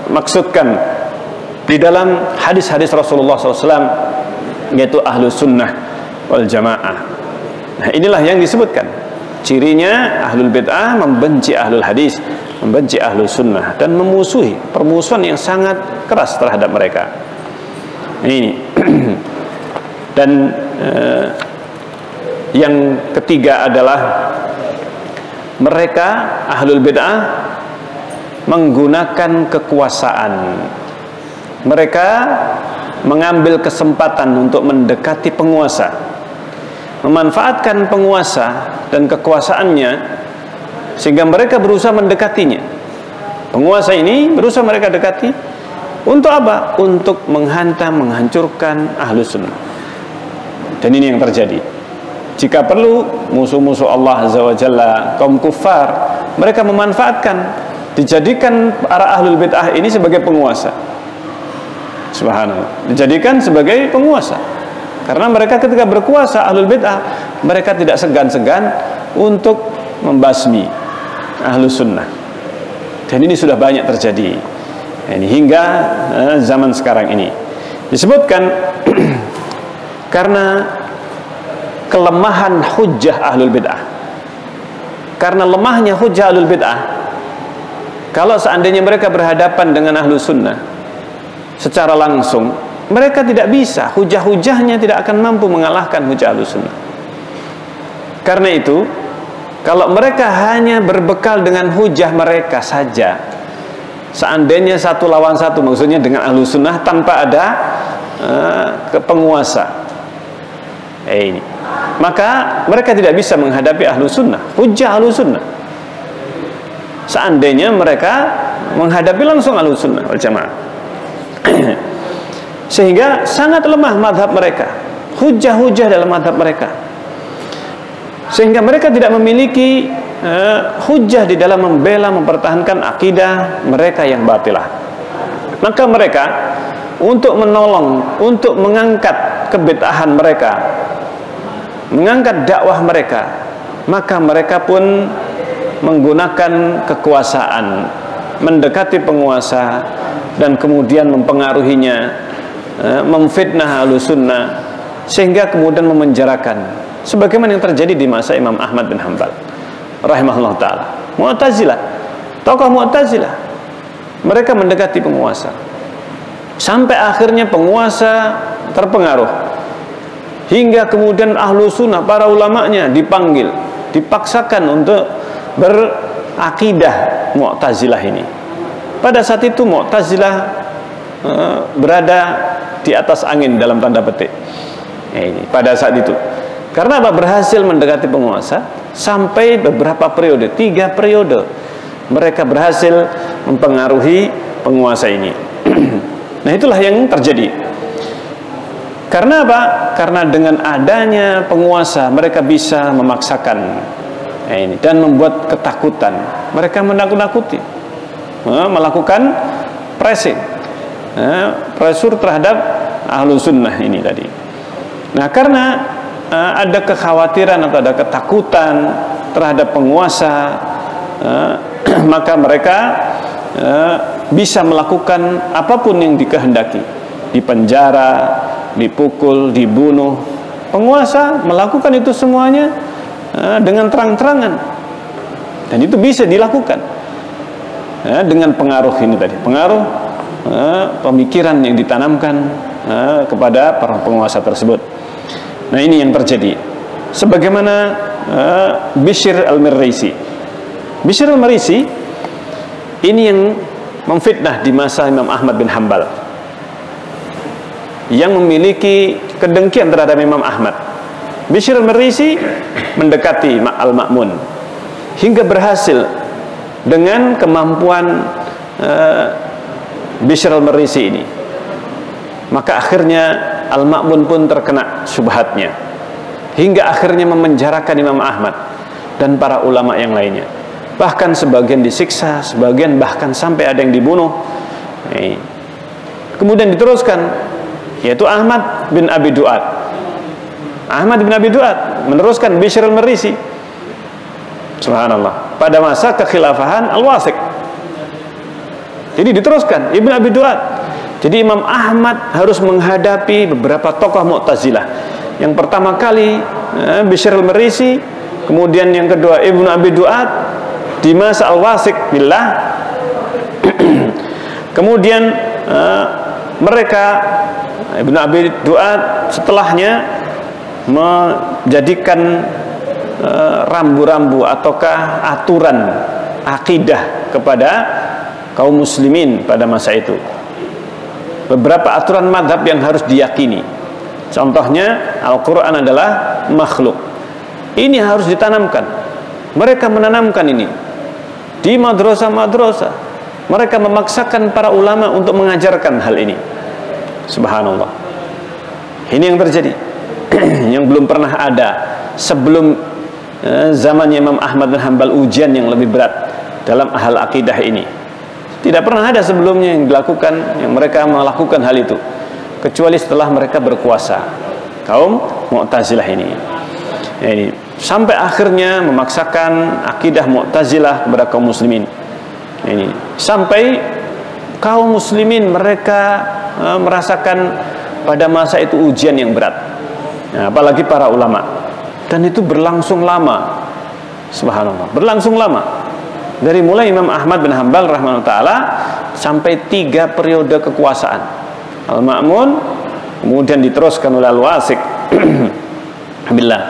dimaksudkan di dalam hadis-hadis Rasulullah SAW, yaitu ahlus sunnah wal jamaah. Nah, inilah yang disebutkan cirinya ahlul bid'ah membenci ahlul hadis, membenci ahlus sunnah, dan memusuhi, permusuhan yang sangat keras terhadap mereka. Ini dan yang ketiga adalah mereka ahlul bid'ah menggunakan kekuasaan. Mereka mengambil kesempatan untuk mendekati penguasa, memanfaatkan penguasa dan kekuasaannya, sehingga mereka berusaha mendekatinya. Penguasa ini berusaha mereka dekati untuk apa? Untuk menghantam, menghancurkan ahlus sunnah. Dan ini yang terjadi. Jika perlu musuh-musuh Allah azza wa jalla, kaum kufar, mereka memanfaatkan dijadikan para ahlul bid'ah ini sebagai penguasa. Subhanallah, dijadikan sebagai penguasa. Karena mereka ketika berkuasa, ahlul bid'ah, mereka tidak segan-segan untuk membasmi ahlus sunnah. Dan ini sudah banyak terjadi. Ini hingga zaman sekarang ini. Disebutkan karena kelemahan hujjah ahlul bid'ah. Karena lemahnya hujjah ahlul bid'ah, kalau seandainya mereka berhadapan dengan ahlus sunnah secara langsung, mereka tidak bisa, hujah-hujahnya tidak akan mampu mengalahkan hujah ahlus sunnah. Karena itu, kalau mereka hanya berbekal dengan hujah mereka saja, seandainya satu lawan satu, maksudnya dengan ahlus sunnah tanpa ada penguasa, ini, maka mereka tidak bisa menghadapi ahlus sunnah, hujah ahlus sunnah. Seandainya mereka menghadapi langsung ahlus sunnah wal jamaah, sehingga sangat lemah madhab mereka, hujah-hujah dalam madhab mereka, sehingga mereka tidak memiliki hujah di dalam membela, mempertahankan akidah mereka yang batilah. Maka mereka untuk menolong, untuk mengangkat kebid'ahan mereka, mengangkat dakwah mereka, maka mereka pun menggunakan kekuasaan, mendekati penguasa, dan kemudian mempengaruhinya, memfitnah ahlus sunnah, sehingga kemudian memenjarakan, sebagaimana yang terjadi di masa Imam Ahmad bin Hanbal rahimahullah ta'ala. Mu'tazilah, tokoh Mu'tazilah, mereka mendekati penguasa sampai akhirnya penguasa terpengaruh, hingga kemudian ahlu sunnah, para ulamanya dipanggil, dipaksakan untuk berakidah Mu'tazilah ini. Pada saat itu Mu'tazilah berada di atas angin dalam tanda petik. Ini pada saat itu, karena apa? Berhasil mendekati penguasa sampai beberapa periode, 3 periode mereka berhasil mempengaruhi penguasa ini. Nah, itulah yang terjadi. Karena apa? Karena dengan adanya penguasa mereka bisa memaksakan ini dan membuat ketakutan. Mereka menakut-nakuti, melakukan pressing, pressure terhadap ahlu sunnah ini tadi. Nah, karena ada kekhawatiran atau ada ketakutan terhadap penguasa, maka mereka bisa melakukan apapun yang dikehendaki, dipenjara, dipukul, dibunuh. Penguasa melakukan itu semuanya dengan terang-terangan, dan itu bisa dilakukan dengan pengaruh ini tadi, pengaruh pemikiran yang ditanamkan kepada para penguasa tersebut. Nah, ini yang terjadi. Sebagaimana Bishr al-Marisi. Bishr al-Marisi ini yang memfitnah di masa Imam Ahmad bin Hanbal, yang memiliki kedengkian terhadap Imam Ahmad. Bishr al-Marisi mendekati Al-Ma'mun hingga berhasil dengan kemampuan Bishr al-Marisi ini. Maka akhirnya Al-Ma'mun pun terkena syubhatnya, hingga akhirnya memenjarakan Imam Ahmad dan para ulama yang lainnya. Bahkan sebagian disiksa, sebagian bahkan sampai ada yang dibunuh. Kemudian diteruskan, yaitu Ahmad bin Abi Du'ad. Ahmad bin Abi Du'ad meneruskan Bishr al-Marisi, subhanallah, pada masa kekhilafahan Al-Wathiq. Jadi diteruskan Ibn Abi Du'ad. Jadi Imam Ahmad harus menghadapi beberapa tokoh Mu'tazilah. Yang pertama kali Bishr al-Marisi, kemudian yang kedua Ibn Abi Du'ad di masa Al-Wathiq billah. Kemudian mereka, Ibn Abi Du'ad setelahnya menjadikan rambu-rambu ataukah aturan akidah kepada kaum muslimin pada masa itu. Beberapa aturan madhab yang harus diyakini. Contohnya Al-Quran adalah makhluk. Ini harus ditanamkan. Mereka menanamkan ini di madrasah-madrasah. Mereka memaksakan para ulama untuk mengajarkan hal ini. Subhanallah. Ini yang terjadi, yang belum pernah ada sebelum zamannya Imam Ahmad bin Hanbal, ujian yang lebih berat dalam hal akidah ini. Tidak pernah ada sebelumnya yang dilakukan, yang mereka melakukan hal itu, kecuali setelah mereka berkuasa, kaum Mu'tazilah ini. Sampai akhirnya memaksakan akidah Mu'tazilah kepada kaum muslimin. Sampai kaum muslimin mereka merasakan pada masa itu ujian yang berat, apalagi para ulama, dan itu berlangsung lama. Subhanallah, berlangsung lama, dari mulai Imam Ahmad bin Hanbal rahimahullah ta'ala sampai 3 periode kekuasaan Al-Ma'mun, kemudian diteruskan oleh Al-Wasik. Alhamdulillah.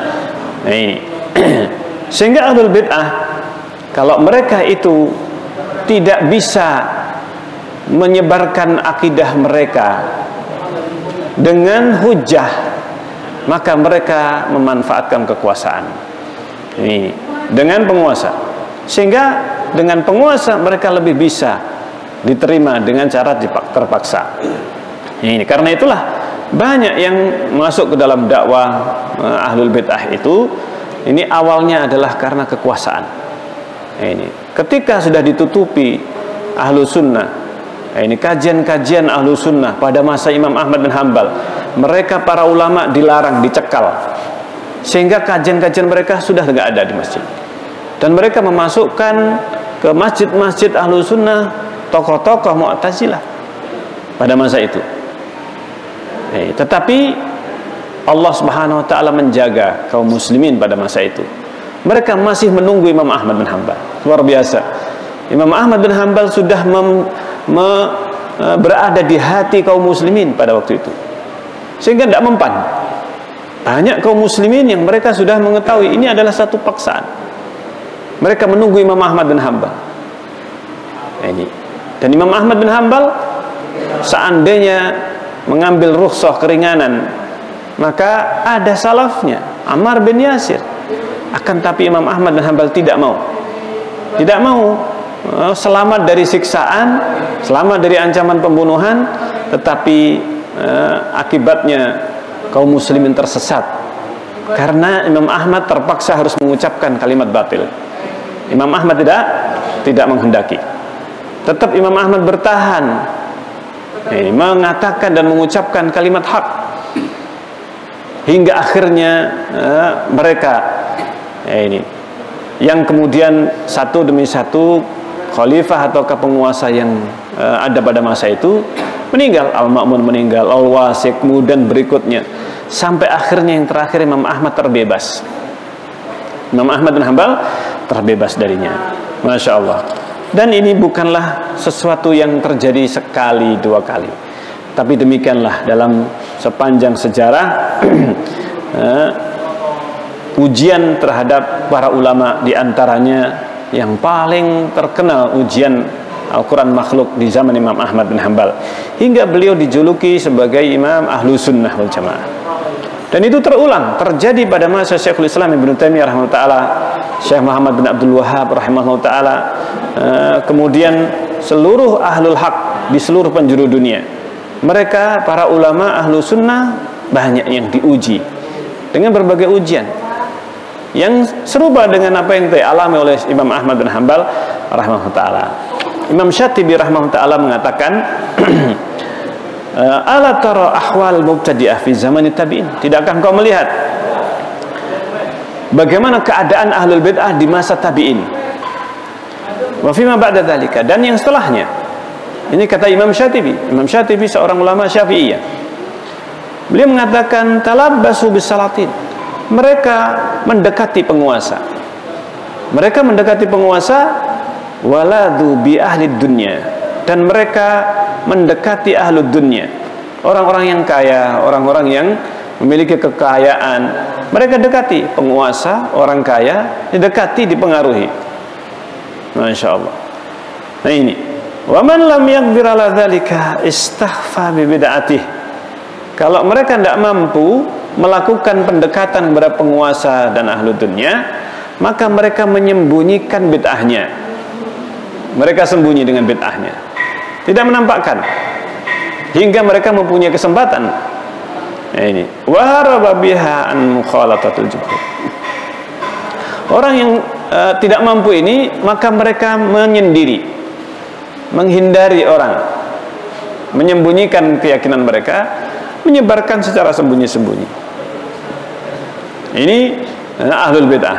Nah ini sehingga ahlul bid'ah, kalau mereka itu tidak bisa menyebarkan akidah mereka dengan hujah, maka mereka memanfaatkan kekuasaan ini dengan penguasa, sehingga dengan penguasa mereka lebih bisa diterima dengan cara terpaksa. Ini karena itulah banyak yang masuk ke dalam dakwah ahlul bid'ah itu, ini awalnya adalah karena kekuasaan. Ini ketika sudah ditutupi ahlu sunnah, ini kajian-kajian ahlu sunnah pada masa Imam Ahmad bin Hanbal, mereka para ulama dilarang, dicekal, sehingga kajian-kajian mereka sudah tidak ada di masjid, dan mereka memasukkan ke masjid-masjid ahlu sunnah tokoh-tokoh Mu'tazilah pada masa itu. Tetapi Allah Subhanahu wa ta'ala menjaga kaum muslimin pada masa itu. Mereka masih menunggu Imam Ahmad bin Hanbal. Luar biasa. Imam Ahmad bin Hanbal sudah berada di hati kaum muslimin pada waktu itu, sehingga tidak mempan. Banyak kaum muslimin yang mereka sudah mengetahui ini adalah satu paksaan. Mereka menunggu Imam Ahmad bin Hanbal. Dan Imam Ahmad bin Hanbal seandainya mengambil rukhsah keringanan, maka ada salafnya Ammar bin Yasir. Akan tapi Imam Ahmad bin Hanbal tidak mau selamat dari siksaan, selamat dari ancaman pembunuhan, tetapi akibatnya kaum muslimin tersesat karena Imam Ahmad terpaksa harus mengucapkan kalimat batil. Imam Ahmad tidak menghendaki. Tetap Imam Ahmad bertahan mengatakan dan mengucapkan kalimat hak, hingga akhirnya mereka yang kemudian satu demi satu khalifah atau penguasa yang ada pada masa itu meninggal. Al-Ma'mun meninggal, Al-Wasik, kemudian berikutnya, sampai akhirnya yang terakhir Imam Ahmad terbebas. Imam Ahmad bin Hanbal terbebas darinya. Masya Allah. Dan ini bukanlah sesuatu yang terjadi sekali dua kali, tapi demikianlah dalam sepanjang sejarah ujian terhadap para ulama, diantaranya yang paling terkenal ujian Al-Quran makhluk di zaman Imam Ahmad bin Hanbal, hingga beliau dijuluki sebagai Imam Ahlu Sunnah wal Jamaah. Dan itu terjadi pada masa Syekhul Islam Ibnu Taimiyah rahimahullah ta'ala, Syekh Muhammad bin Abdul Wahhab rahimahullah ta'ala, kemudian seluruh ahlul haq di seluruh penjuru dunia. Mereka para ulama ahlu sunnah banyak yang diuji dengan berbagai ujian yang serupa dengan apa yang dialami oleh Imam Ahmad bin Hanbal rahimahullah ta'ala. Imam Syatibi rahimahullah ta'ala mengatakan ala tara ahwal mubtadi'ah fi zaman tabi'in, tidakkah kau melihat bagaimana keadaan ahlul bid'ah di masa tabi'in, wa fima ba'da dzalika, dan yang setelahnya. Ini kata Imam Syatibi. Imam Syatibi seorang ulama Syafi'iyah. Beliau mengatakan talabbasu bisalatin, mereka mendekati penguasa. Mereka mendekati penguasa, waladu bi ahli dunya, dan mereka mendekati ahlu dunya, orang-orang yang kaya, orang-orang yang memiliki kekayaan. Mereka dekati penguasa, orang kaya, didekati, dipengaruhi. Masya Allah. Nah ini, wa man lam yaqdir ala dzalika istakhfa bi bid'atih. Kalau mereka tidak mampu melakukan pendekatan kepada penguasa dan ahlu dunya, maka mereka menyembunyikan bid'ahnya. Mereka sembunyi dengan bid'ahnya, tidak menampakkan, hingga mereka mempunyai kesempatan. Nah ini, wa haraba biha an mukhalatatul jumhur. Orang yang tidak mampu ini, maka mereka menyendiri, menghindari orang, menyembunyikan keyakinan mereka, menyebarkan secara sembunyi-sembunyi. Ini ahlul bid'ah.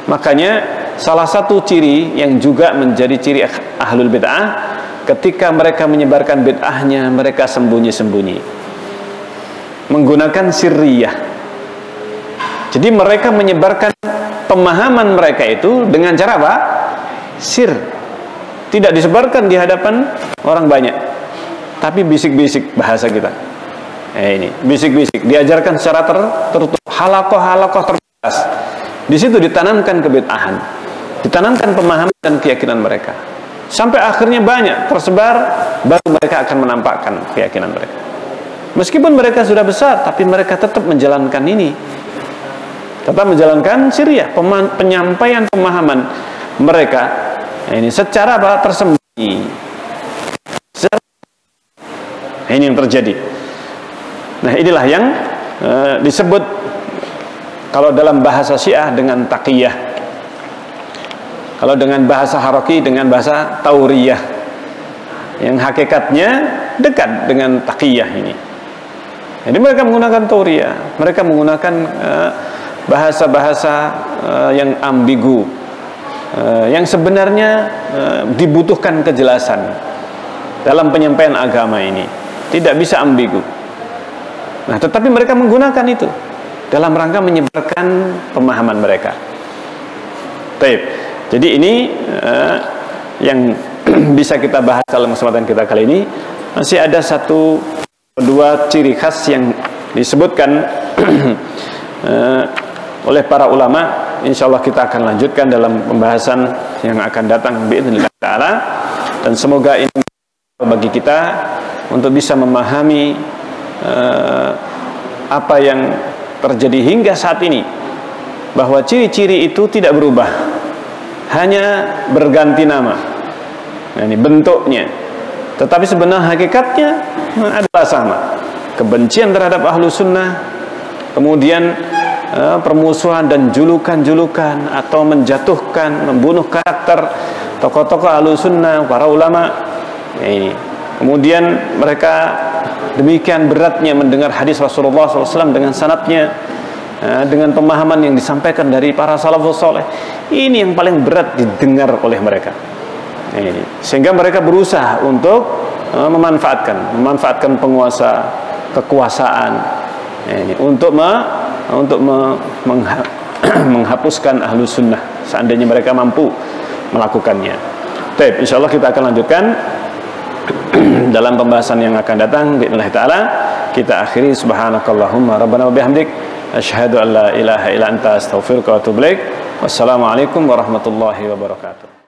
Makanya salah satu ciri yang juga menjadi ciri ahlul bid'ah, ketika mereka menyebarkan bid'ahnya, mereka sembunyi-sembunyi, menggunakan sirriyah. Jadi mereka menyebarkan pemahaman mereka itu dengan cara apa? Sir. Tidak disebarkan di hadapan orang banyak, tapi bisik-bisik, bahasa kita. Ini bisik-bisik, diajarkan secara tertutup, halakoh-halakoh terbatas. Di situ ditanamkan kebid'ahan, ditanamkan pemahaman dan keyakinan mereka, sampai akhirnya banyak tersebar, baru mereka akan menampakkan keyakinan mereka. Meskipun mereka sudah besar, tapi mereka tetap menjalankan ini, tetap menjalankan sirriyah, penyampaian pemahaman mereka ini secara apa? Tersembunyi. Ini yang terjadi. Nah, inilah yang disebut kalau dalam bahasa Syiah dengan taqiyah, kalau dengan bahasa Haraki dengan bahasa Tauriyah, yang hakikatnya dekat dengan taqiyah ini. Jadi mereka menggunakan Tauriyah, mereka menggunakan bahasa-bahasa yang ambigu, yang sebenarnya dibutuhkan kejelasan dalam penyampaian agama ini, tidak bisa ambigu. Nah, tetapi mereka menggunakan itu dalam rangka menyebarkan pemahaman mereka. Taib. Jadi ini yang bisa kita bahas dalam kesempatan kita kali ini. Masih ada satu dua ciri khas yang disebutkan oleh para ulama. Insyaallah kita akan lanjutkan dalam pembahasan yang akan datang biidznillah taala, dan semoga ini bagi kita untuk bisa memahami apa yang terjadi hingga saat ini, bahwa ciri-ciri itu tidak berubah, hanya berganti nama. Nah, ini bentuknya, tetapi sebenarnya hakikatnya adalah sama. Kebencian terhadap ahlu sunnah, kemudian permusuhan dan julukan-julukan atau menjatuhkan, membunuh karakter tokoh-tokoh ahlu sunnah, para ulama. Nah, ini kemudian mereka demikian beratnya mendengar hadis Rasulullah SAW dengan sanadnya, dengan pemahaman yang disampaikan dari para salafus soleh. Ini yang paling berat didengar oleh mereka. Ini. Sehingga mereka berusaha untuk memanfaatkan penguasa, kekuasaan, ini, untuk menghapuskan ahlu sunnah, seandainya mereka mampu melakukannya. Baik, insyaallah kita akan lanjutkan dalam pembahasan yang akan datang biidznillah taala. Kita akhiri subhanakallahumma rabbana wa bihamdik asyhadu an la ilaha illa anta astaghfiruka wa atubu ilaik. Wassalamualaikum warahmatullahi wabarakatuh.